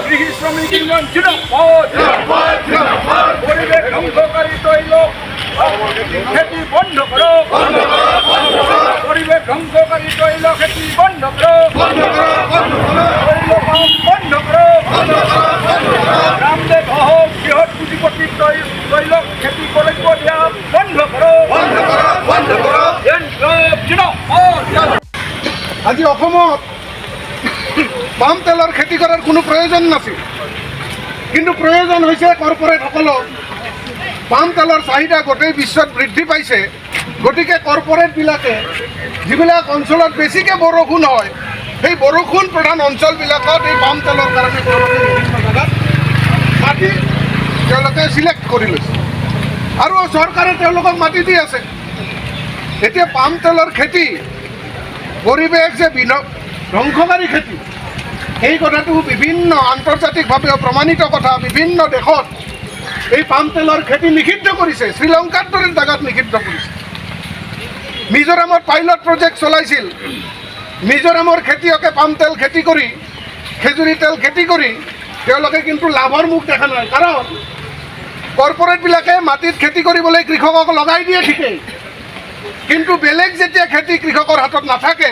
কৃষি শ্রমিক ইউনিয়ন পরিবেশ ধ্বংসকারী তৈল খেতি বন্ধ করো, পরিবেশ ধ্বংসকারী তৈল খেতি বন্ধ করো, তৈল পাম্প বন্ধ করো, রামদেব হোক বৃহৎ পুঁজিপতির তৈল খেতি কৰিব দিয়া বন্ধ কৰো। আজি অসমত পাম তেলৰ খেতি কৰাৰ কোনো প্ৰয়োজন নাছিল, কিন্তু প্ৰয়োজন হৈছে কৰ্পৰেটসকলক। পাম তেলৰ চাহিদা গোটেই বিশ্বত বৃদ্ধি পাইছে, গতিকে কৰ্পৰেটবিলাকে যিবিলাক অঞ্চলত বেছিকৈ বৰষুণ হয়, সেই বৰষুণ প্ৰধান অঞ্চলবিলাকত এই পাম তেলৰ কাৰণে তেওঁলোকে বিভিন্ন জেগাত মাটি তেওঁলোকে চিলেক্ট কৰি লৈছে আৰু চৰকাৰে তেওঁলোকক মাটি দি আছে। এতিয়া পাম তেলৰ খেতি পৰিৱেশ যে ধ্বংসকাৰী খেতি, এই কথাটো বিভিন্ন আন্তৰ্জাতিকভাৱেও প্ৰমাণিত কথা। বিভিন্ন দেশত এই পাম তেলৰ খেতি নিষিদ্ধ কৰিছে, শ্ৰীলংকাৰ দৰে জেগাত নিষিদ্ধ কৰিছে। মিজোৰামত পাইলট প্ৰজেক্ট চলাইছিল। মিজোৰামৰ খেতিয়কে পাম তেল খেতি কৰি, খেজুৰী তেল খেতি কৰি তেওঁলোকে কিন্তু লাভৰ মুখ দেখা নাই, কাৰণ কৰ্পৰেটবিলাকে মাটিত খেতি কৰিবলৈ কৃষকক লগাই দিয়ে ঠিকেই, কিন্তু বেলেগ যেতিয়া খেতি কৃষকৰ হাতত নাথাকে